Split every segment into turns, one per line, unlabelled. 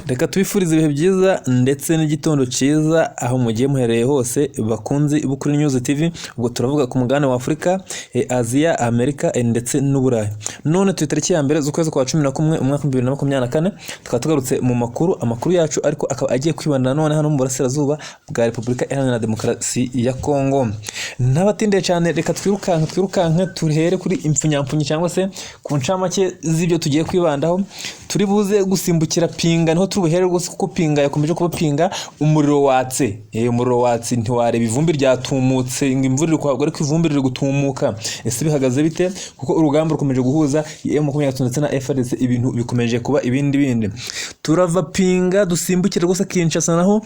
Reka tubifurize ibihe byiza ndetse n'igitondo cyiza aho mugiye muhereye hose bakunzi b'Ukuri News TV. Ubwo turavuga ku mugabane wa Afurika, Aziya, Amerika ndetse n'Uburayi. None turi tariki ya mbere z'ukwezi kwa 11 umwaka 2024, tukaba tugarutse mu amakuru yacu, ariko akaba agiye kwibanda none hano mu burasirazuba bwa Repubulika Iharanira Demokarasi ya Kongo. N'abatinde cyane, reka twirukanke tuhere kuri impfunyampunyi cyangwa se ku ncamake z'ibyo tugiye kwibandaho. Turi buze gusimbukira Pinga, niho turubuhere rwose kuko Pinga yakomeje kuba Pinga umuriro watse. Umuriro watse ntiwareba ivumbi ryatumutse ngo imvura iri kwagwa, ariko ivumbi riri gutumuka. Ese bihagaze bite? Kuko urugamba rukomeje guhuza M23 ndetse na FARDC, ibintu bikomeje kuba ibindi. Turava Pinga dusimbukire rwose Kinshasa, naho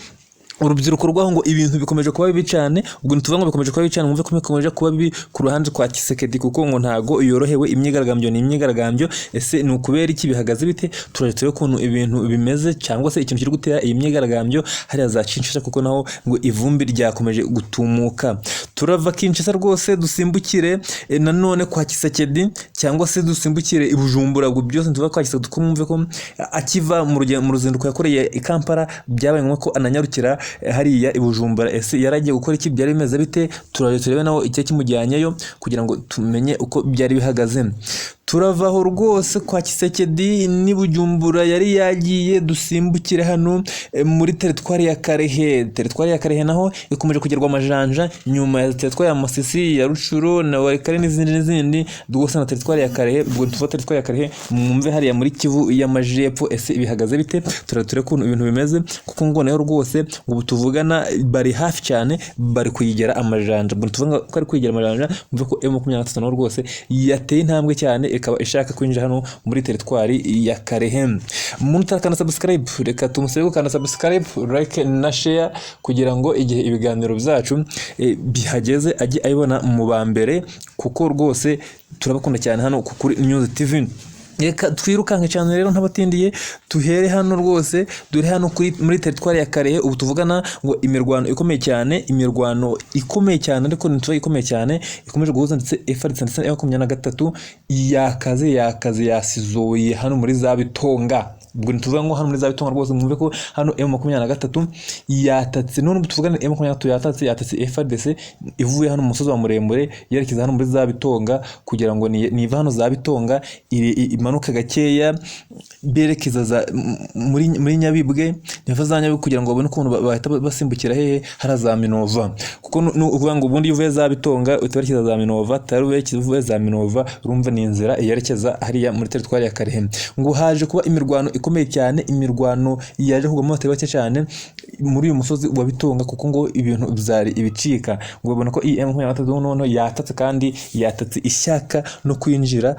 urubyiruko rwaho ngo ibintu bikomeje kuba bibi cyane. Ubwo nituvuga ngo bikomeje kuba bibi cyane, mwumve ko bikomeje kuba bibi ku ruhande kwa Kisekedi, kuko ngo ntago yorohewe. Imyigaragambyo ni imyigaragambyo. Ese ni ukubera iki? Bihagaze bite? Turaretse ukuntu ibintu bimeze, cyangwa se ikintu kiri gutera iyi myigaragambyo hariya za Kinshasa, kuko naho ngo ivumbi ryakomeje gutumuka. Turava Kinshasa rwose dusimbukire nanone kwa Kisekedi, cyangwa se dusimbukire i Bujumbura. Ubwo byose ntuvuga kwa Kisekedi ko mwumve ko akiva mu ruzinduko yakoreye i Kampala byabaye ngombwa ko ananyarukira hariya i Bujumbura. Ese yaragiye gukora iki? Byari bimeze bite? Turebe naho icyo kimujyanyeyo kugira ngo tumenye uko byari bihagaze. Turavaho rwose kwa Kisekedi ni Bujumbura yari yagiye, dusimbukire hano muri teritwari ya Karehe. Teritwari ya Karehe naho ikomeje kugerwa amajanja nyuma ya teritwari ya Masisi, ya Rushuru na Walikale n'izindi. Rwose na teritwari ya Karehe, ubwo tuva teritwari ya Karehe mwumve hariya muri Kivu y'Amajepfo. Ese bihagaze bite? Turare kuntu ibintu bimeze, kuko ngo nayo rwose ubu tuvugana bari hafi cyane, bari kuyigera amajanja. Ubwo tuvuga ko ari kuyigera amajanja, mwumve ko M23 naho rwose yateye intambwe cyane, ikaba ishaka kwinjira hano muri teritwari ya Karehe. Umuntu utakana subscribe, reka tumusabe gukanda subscribe, like na share, kugira ngo igihe ibiganiro byacu bihageze ajye ayibona mu bambere, kuko rwose turabakunda cyane hano ku Kuri News TV. Reka twirukanke cyane rero ntabatindiye, tuhere hano rwose, dore hano muri teritwari ya Karehe. Ubu tuvugana ngo imirwano ikomeye cyane, ariko nituba ikomeye cyane ikomeje guhuza ndetse FARDC ndetse na M23 yakaze yasizoye hano muri za Bitonga. Ubwo nituvuga ngo hano muri za Bitonga rwose mwumve ko hano M23 yatatse. None tuvugana M23 yatatse FARDC ivuye hano mu musozi wa muremure yerekeza hano muri za Bitonga, kugira ngo niva hano za Bitonga imanuka gakeya berekeza muri Nyabibwe, niva za Nyabibwe, kugira ngo babone ukuntu bahita basimbukira hehe haraza Minova. Kuko uvuga ngo ubundi uvuye za Bitonga utarekeza za Minova, taruwe kivuye za Minova, urumva ni inzira yerekeza hariya muri teritwari ya Karehe. Ngo haje kuba imirwano ikomeye cyane, imirwano yaje kugwa mu batari bake cyane muri uyu musozi wa Bitonga, kuko ngo ibintu byari ibicika. Ngo babona ko M23 noneho yatatse, kandi yatatse ishyaka no kwinjira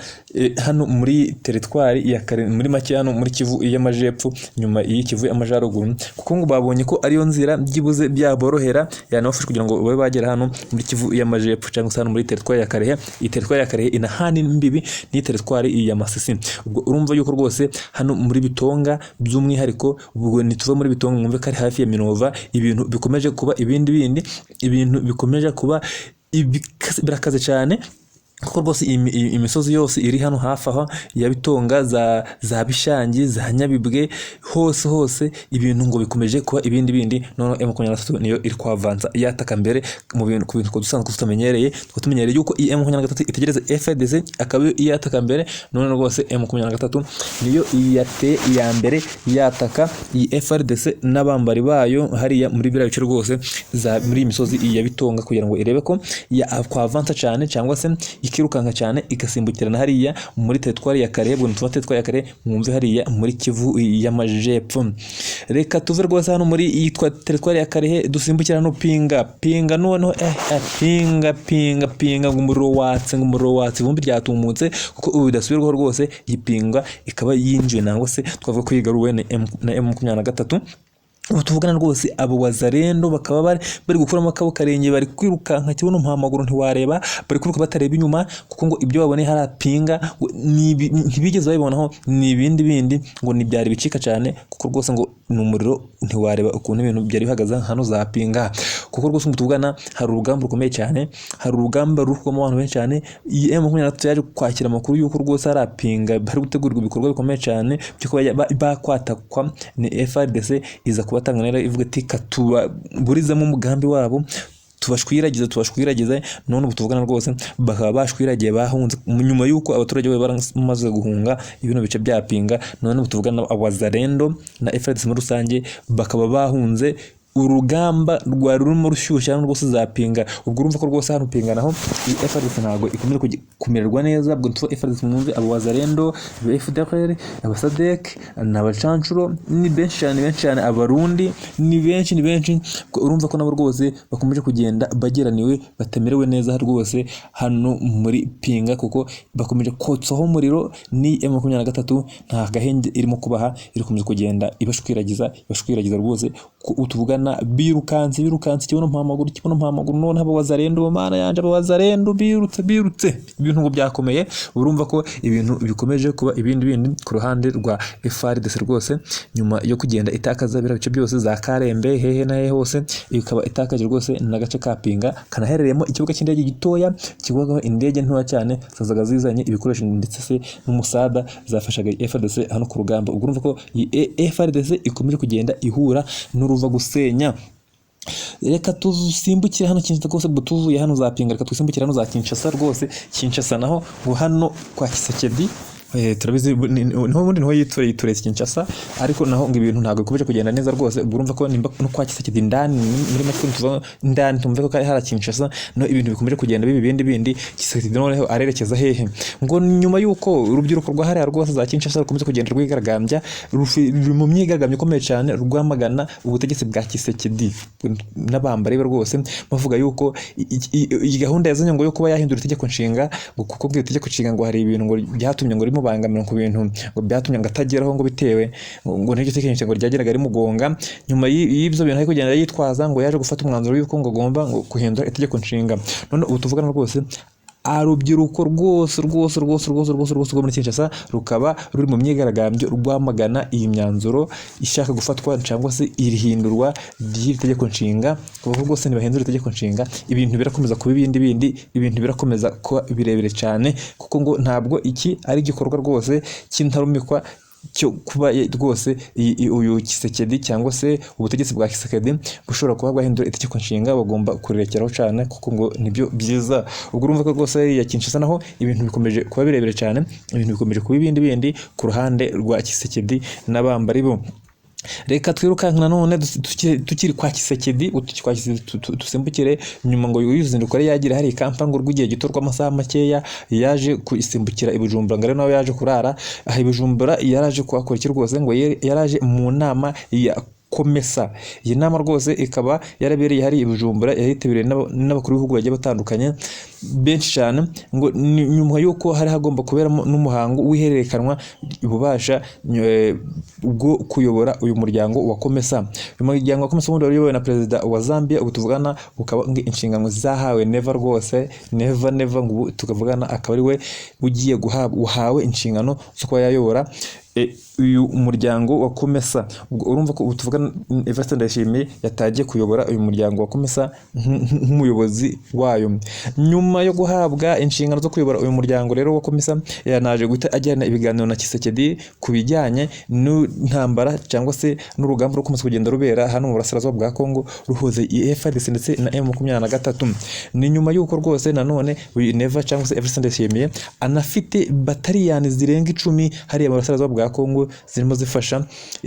hano muri teritwari ya Karehe, muri make hano muri Kivu y'Amajepfo, nyuma y'Kivu y'Amajyaruguru, kuko ngo babonye ko ariyo nzira byibuze byaborohera yanabafasha kugira ngo babe bagera hano muri Kivu y'Amajepfo, cyangwa se hano muri teritwari ya Karehe. Iyi teritwari ya Karehe inahani mbibi ni teritwari ya Masisi. Ubwo urumva yuko rwose hano muri Bitonga by'umwihariko, ubwo nituva muri Bitonga mwumve ko ari hafi ya Minova, ibintu bikomeje kuba ibintu bikomeje kuba birakaze cyane, kuko rwose imisozi yose iri hano hafi aho ya Bitonga, za Bishangi, za Nyabibwe, hose ibintu ngo bikomeje kuba ibindi. None M23 niyo iri kwavanza yataka mbere ku bintu ko dusanzwe tutamenyereye yuko M23 itegereza FARDC akaba yataka mbere. None rwose M23 niyo yate ya mbere yataka iyi FARDC n'abambari bayo hariya muri biriya bice rwose muri imisozi ya Bitonga, kugira ngo irebe ko kwavanza cyane, cyangwa se ikirukanka cyane igasimbukirana hariya muri teritwari ya Karehe. Ubwo nituva teritwari ya Karehe mwumve hariya muri Kivu y'Amajepfo. Reka tuve rwose hano muri yitwa teritwari ya Karehe dusimbukira hano Pinga. Noneho Pinga ngo umuriro watse ivumbi ryatumutse, kuko ubu bidasubirwaho rwose. Iyi Pinga ikaba yinjiye, nangwa se twavuga ko yigaruwe na M23. ubu tuvugana rwose abo wazarendo bakaba bari gukuramo akabo karenge, bari kwirukanka kibuno mpa maguru ntiwareba, bari kwiruka batareba inyuma, kuko ngo ibyo babone harapinga ntibigeze babibonaho, ni ibindi ngo nibyari bicika cyane, kuko rwose ngo ni umuriro ntiwareba ukuntu ibintu byari bihagaze hano zapinga, kuko rwose ngo tuvugana hari urugamba rukomeye cyane, hari urugamba ruhurwamo abantu benshi cyane. M23 yaje kwakira amakuru y'uko rwose harapinga bari gutegurwa ibikorwa bikomeye cyane byo kuba bakwatakwa ni FARDC, iza kubatanga nera ivuga ati katuburizamo umugambi wabo, tubashwiragize none ubu tuvugana rwose bakaba bashwiragiye bahunze nyuma y'uko abaturage baramaze guhunga ibintu bice byapinga, none ubu tuvugana abazarendo na FARDC muri rusange bakaba bahunze urugamba rwari rurimo rushyushya rwose zapinga. ubwo urumva ko rwose hano pinga naho FARDC ntago ikomeye kumererwa neza, ubwo tuva FARDC mwumve abo wazarendo, FDLR, abasadek n'abacancuro ni benshi cyane, abarundi ni benshi, urumva ko nabo rwose bakomeje kugenda bageraniwe batemerewe neza rwose hano muri pinga, kuko bakomeje kotsaho umuriro. Ni M23 nta gahenge irimo kubaha, irikomeza kugenda ibashwiragiza rwose, utuvugana birukanse kibuno mpa maguru none abo wazarendo, mana yanje abo wazarendo birutse ibintu ngo byakomeye. urumva ko ibintu bikomeje kuba ibindi ku ruhande rwa FARDC rwose, nyuma yo kugenda itakaza birabice byose za Karembe hehe na hehe hose, ikaba itakaje rwose n'agace kapinga kanaherereyemo ikibuga cy'indege gitoya kigwagaho indege ntoya cyane zazaga zizanye ibikoresho ndetse se n'umusada zafashaga FARDC hano ku rugamba. ubwo urumva ko FARDC ikomeje kugenda ihura n'uruva gusenya. Reka tusimbukire hano Kinshasa rwose, ubwo tuvuye hano zapinga, reka tusimbukire hano za Kinshasa rwose. Kinshasa naho hano kwa Kisekedi turabizi niho yitoreye Kinshasa, ariko naho ngo ibintu ntabwo bikomeje kugenda neza rwose. ubwo urumva ko nimba no kwa Kisekedi ndani muri make tuva ndani tumve ko hari Kinshasa no ibintu bikomeje kugenda bindi Kisekedi noneho arerekeza hehe, ngo nyuma y'uko urubyiruko rwa hariya rwose za Kinshasa rukomeza kugenda rwigaragambya mu myigaragambyo ikomeye cyane rwamagana ubutegetsi bwa Kisekedi n'abambari be rwose, bavuga y'uko iyi gahunda yazanye ngo yo kuba yahindura itegeko nshinga, ngo kuko bw'iyo tegeko nshinga ngo hari ibintu ngo byatumye ngo bangamira ku bintu ngo byatumye ngo atageraho, ngo bitewe ngo n'icyo tekenisha ngo ryageraga rimugonga. nyuma y'ibyo bintu ariko kugenda yitwaza ngo yaje gufata umwanzuro y'uko ngo agomba ngo guhindura itegeko nshinga. none ubu tuvugana rwose urubyiruko rwose rwo muri Kinshasa rukaba ruri mu myigaragambyo rwamagana iyi myanzuro ishaka gufatwa cyangwa se irihindurwa ry'itegeko nshinga, kuko rwose ntibahindura itegeko nshinga ibintu birakomeza kuba ibintu birakomeza kuba birebire cyane, kuko ngo ntabwo iki ari igikorwa rwose cy'intarumikwa cyo kuba rwose uyu Kisekedi cyangwa se ubutegetsi bwa Kisekedi bushobora kuba bwahindura itegeko nshinga, bagomba kurerekeraho cyane kuko ngo nibyo byiza. ubwo urumva ko rwose ya Kinshasa naho ibintu bikomeje kuba birebire cyane, ibintu bikomeje kuba ibindi ku ruhande rwa Kisekedi n'abambari bo. Reka twirukanka nanone tukiri kwa Kisekedi, dusimbukire nyuma ngo yuzinduko ari yagira hari kampani ngo rw'igihe gito rw'amasaha makeya yaje kuisimbukira i Bujumbura, ngare nawe yaje kurara aha i Bujumbura, yaraje kuhakora iki rwose ngo yaraje mu nama ya Komesa. iyi nama rwose ikaba yarabereye hari i Bujumbura, yahitabiriwe n'abakuru b'ibihugu bagiye batandukanye benshi cyane, ngo nyuma y'uko hari hagomba kuberamo n'umuhango w'ihererekanwa ububasha bwo kuyobora uyu muryango wa Komesa. uyu muryango wa Komesa wari uyobowe na perezida wa Zambia, ubu tuvugana ukaba inshingano zahawe Neva rwose, Neva ngo tukavugana akaba ari we ugiye guhawe inshingano zo kuba yayobora uyu muryango wa Komesa. urumva ko tuvuga Evariste Ndayishimiye yatagiye kuyobora uyu muryango wa Komesa nk'umuyobozi wayo. nyuma yo guhabwa inshingano zo kuyobora uyu muryango rero wa Komesa, yanaje guhita ajyana ibiganiro na Kisekedi ku bijyanye n'intambara cyangwa se n'urugamba rwo komeza kugenda rubera hano mu burasirazuba bwa Kongo ruhuze FARDC ndetse na M23. ni nyuma y'uko rwose nanone uyu Neva cyangwa se Evariste Ndayishimiye anafite bataliyani zirenga 10 hariya mu burasirazuba bwa Kongo zirimo zifasha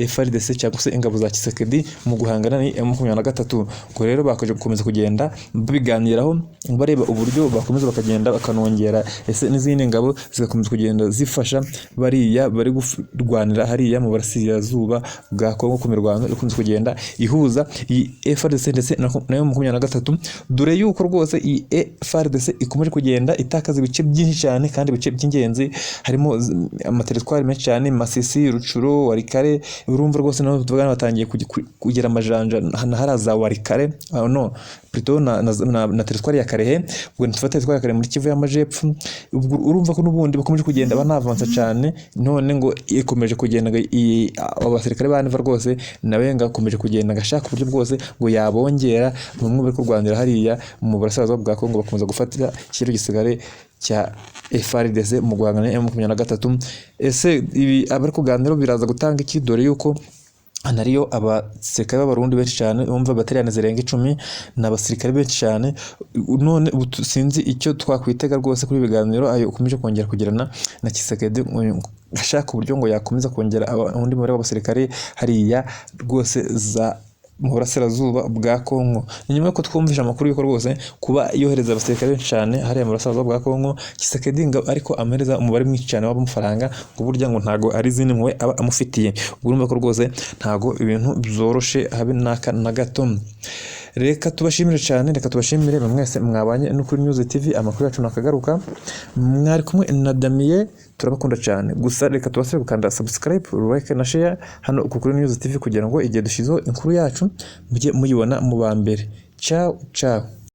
FARDC cyangwa se ingabo za Kisekedi mu guhangana ni M23. ubwo rero bakoje gukomeza kugenda biganiraho bareba uburyo bakomeza bakagenda bakanongera ese n'izindi ngabo zigakomeza kugenda zifasha bariya bari kurwanira hariya mu burasirazuba bwa Kongo ku mirwano ikunze kugenda ihuza iyi FARDC ndetse na M23. dore yuko rwose iyi FARDC ikomeje kugenda itakaza ibice byinshi cyane kandi ibice by'ingenzi, harimo amateritwari menshi cyane Masisi, Rucuro Warikare urumva rwose naho tuvugana batangiye kugira amajanja haraza Warikare no plutôt na territoire ya Karehe ubwo ntufate territoire ya Karehe muri Kivu y'Amajepfo urumva ko n'ubundi bakomeje kugenda banavansa cyane none ngo ikomeje kugenda abasirikare baniva rwose nabenga akomeje kugenda gashaka uburyo bwose ngo yabongera bamwe bari kurwanira hariya mu burasirazuba bwa Kongo bakomeza gufatira ikiro gisigare cya FARDC mu guhangana na M23 ese ibi abari kuganira biraza gutanga iki dore yuko anariyo abasirikare b'abarundi benshi cyane umva bateriyane zirenga 10 n'abasirikare benshi cyane none sinzi icyo twakwitega rwose kuri biganiro ayo ukomeje kongera kugirana na Tshisekedi ashaka uburyo ngo yakomeza kongera undi mubare w'abasirikare hariya rwose za mu burasirazuba bwa Kongo nyuma yo twumvisha amakuru yuko rwose kuba yohereza abasirikare benshi cyane hariya mu burasirazuba bwa Kongo Tshisekedi ariko amereza umubare mwinshi cyane w'amafaranga ngo burya ngo ntago ari zini mwe aba amufitiye urumva ko rwose ntago ibintu byoroshe habe na gato reka tubashimire cyane reka tubashimire mwese mwabanye no kuri News TV amakuru yacu nakagaruka mwari kumwe na Damien turabakunda cyane gusa reka tubasebe gukanda subscribe like na share hano kuri News TV kugira ngo igihe dushizo inkuru yacu mujye muyibona mu ba mbere ciao ciao